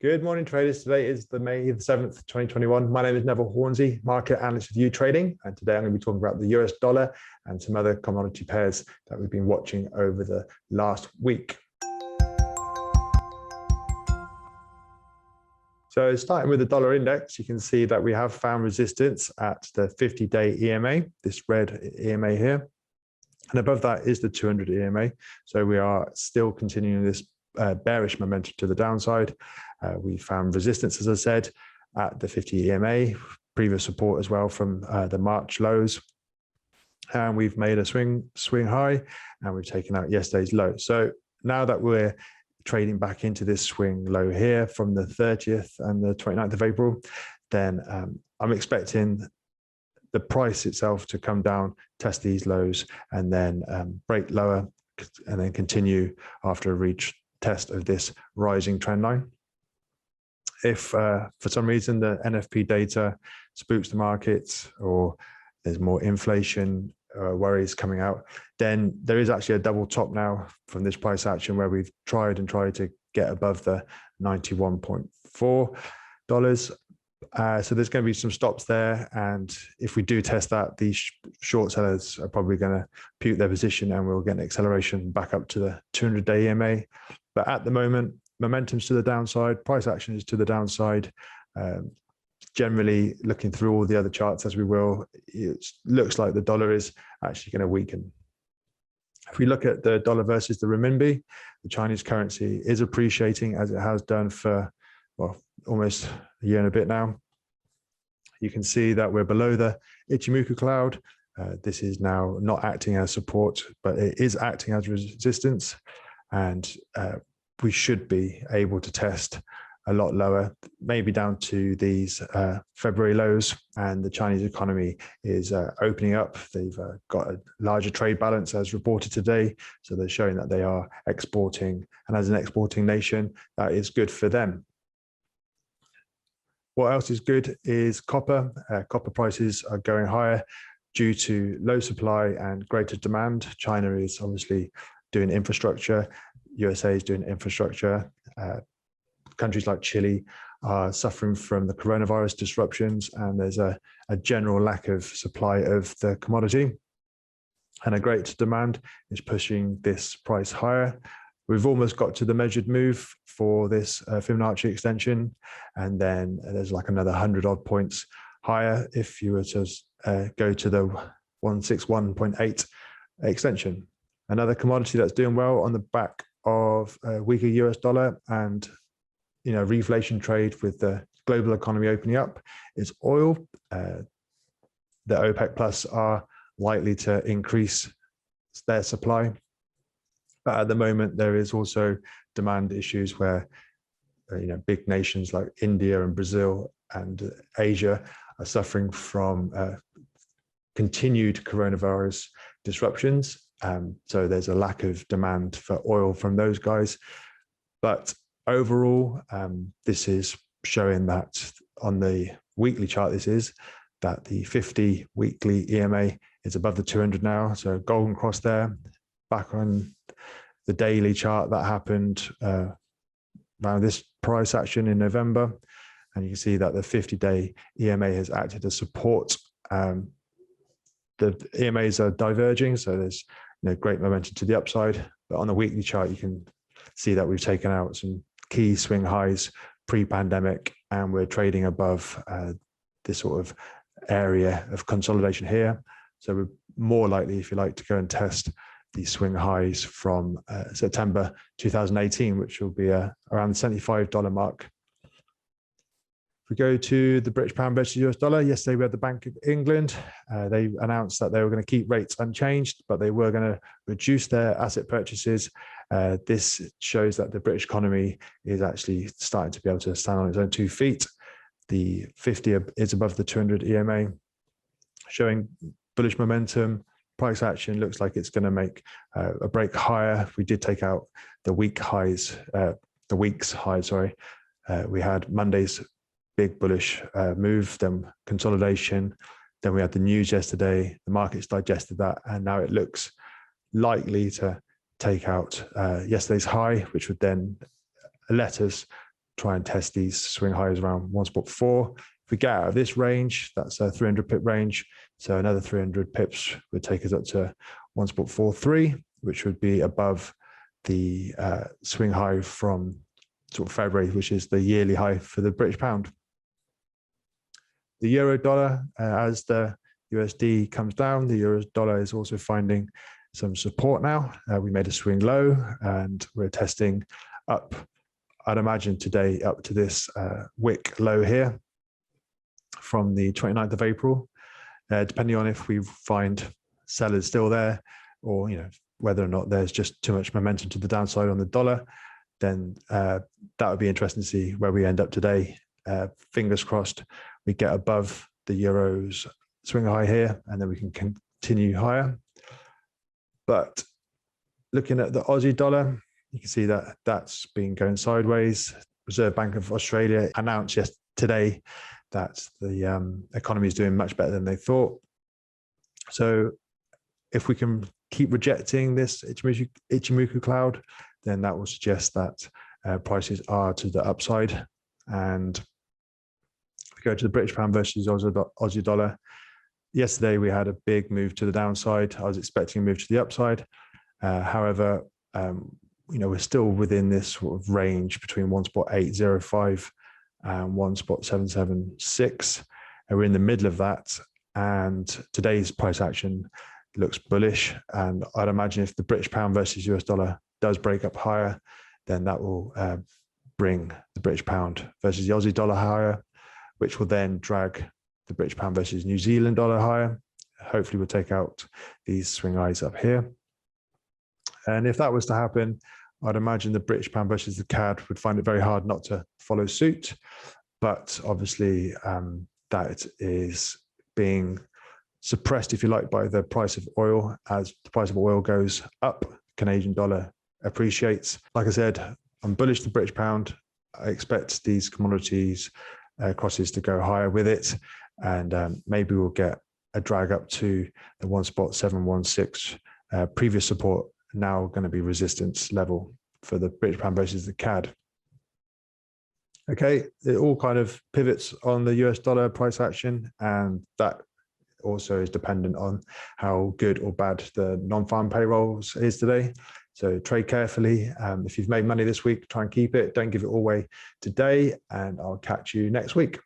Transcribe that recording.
Good morning, traders. Today is the May the 7th, 2021. My name is Neville Hornsey, market analyst with YouTrading. And today I'm going to be talking about the US dollar and some other commodity pairs that we've been watching over the last week. So starting with the dollar index, you can see that we have found resistance at the 50-day EMA, this red EMA here. And above that is the 200 EMA. So we are still continuing this bearish momentum to the downside. We found resistance, as I said, at the 50 EMA, previous support as well from the March lows. And we've made a swing high, and we've taken out yesterday's low. So now that we're trading back into this swing low here from the 30th and the 29th of April, then I'm expecting the price itself to come down, test these lows, and then break lower, and then continue after a reach test of this rising trend line. If for some reason the NFP data spooks the markets, or there's more inflation worries coming out, then there is actually a double top now from this price action where we've tried to get above the $91.4. So there's going to be some stops there, and if we do test that, these short sellers are probably going to puke their position, and we'll get an acceleration back up to the 200-day EMA. But at the moment, momentum's to the downside, price action is to the downside. Generally, looking through all the other charts as we will, it looks like the dollar is actually going to weaken. If we look at the dollar versus the renminbi, the Chinese currency is appreciating as it has done for, well, almost a year and a bit now. You can see that we're below the Ichimoku cloud. This is now not acting as support, but it is acting as resistance. And we should be able to test a lot lower, maybe down to these February lows. And the Chinese economy is opening up. They've got a larger trade balance as reported today. So they're showing that they are exporting. And as an exporting nation, that is good for them. What else is good is copper. Copper prices are going higher due to low supply and greater demand. China is obviously doing infrastructure. USA is doing infrastructure. Countries like Chile are suffering from the coronavirus disruptions, and there's a general lack of supply of the commodity. And a great demand is pushing this price higher. We've almost got to the measured move for this Fibonacci extension, and then there's like another 100 odd points higher if you were to go to the 161.8 extension. Another commodity that's doing well on the back of a weaker US dollar and reflation trade with the global economy opening up is oil. The OPEC Plus are likely to increase their supply. But at the moment, there is also demand issues where big nations like India and Brazil and Asia are suffering from continued coronavirus disruptions. So there's a lack of demand for oil from those guys. But overall, this is showing that on the weekly chart, that the 50 weekly EMA is above the 200 now. So golden cross there. Back on the daily chart, that happened around this price action in November. And you can see that the 50-day EMA has acted as support. The EMAs are diverging, so there's great momentum to the upside. But on the weekly chart, you can see that we've taken out some key swing highs pre-pandemic, and we're trading above this sort of area of consolidation here. So we're more likely, if you like, to go and test these swing highs from September 2018, which will be around the $75 mark. If we go to the British pound versus US dollar, yesterday we had the Bank of England. They announced that they were going to keep rates unchanged, but they were going to reduce their asset purchases. This shows that the British economy is actually starting to be able to stand on its own 2 feet. The 50 is above the 200 EMA, showing bullish momentum. Price action looks like it's going to make a break higher. We did take out the week's highs. We had Monday's big bullish move, then consolidation. Then we had the news yesterday. The markets digested that, and now it looks likely to take out yesterday's high, which would then let us try and test these swing highs around 1.4. If we get out of this range, that's a 300 pip range. So another 300 pips would take us up to 1.43, which would be above the swing high from sort of February, which is the yearly high for the British pound. The euro dollar, as the USD comes down, the euro dollar is also finding some support now. We made a swing low and we're testing up, I'd imagine today, up to this wick low here from the 29th of April. Depending on if we find sellers still there, or whether or not there's just too much momentum to the downside on the dollar, then that would be interesting to see where we end up today. Fingers crossed we get above the euro's swing high here, and then we can continue higher. But looking at the Aussie dollar, you can see that that's been going sideways. Reserve Bank of Australia announced today that the economy is doing much better than they thought. So if we can keep rejecting this Ichimoku cloud, then that will suggest that prices are to the upside. And if we go to the British pound versus Aussie dollar, yesterday we had a big move to the downside. I was expecting a move to the upside. However, we're still within this sort of range between 1.805 and 1.776. And we're in the middle of that. And today's price action looks bullish. And I'd imagine if the British pound versus US dollar does break up higher, then that will bring the British pound versus the Aussie dollar higher, which will then drag the British pound versus New Zealand dollar higher. Hopefully we'll take out these swing highs up here. And if that was to happen, I'd imagine the British pound versus the CAD would find it very hard not to follow suit. But obviously that is being suppressed, if you like, by the price of oil. As the price of oil goes up, Canadian dollar appreciates. Like I said, I'm bullish the British pound. I expect these commodities crosses to go higher with it. And maybe we'll get a drag up to the 1.716 previous support, now going to be resistance level for the British pound versus the CAD. Okay, it all kind of pivots on the US dollar price action, and that also is dependent on how good or bad the non-farm payrolls is today. So trade carefully. If you've made money this week, try and keep it. Don't give it all away today, and I'll catch you next week.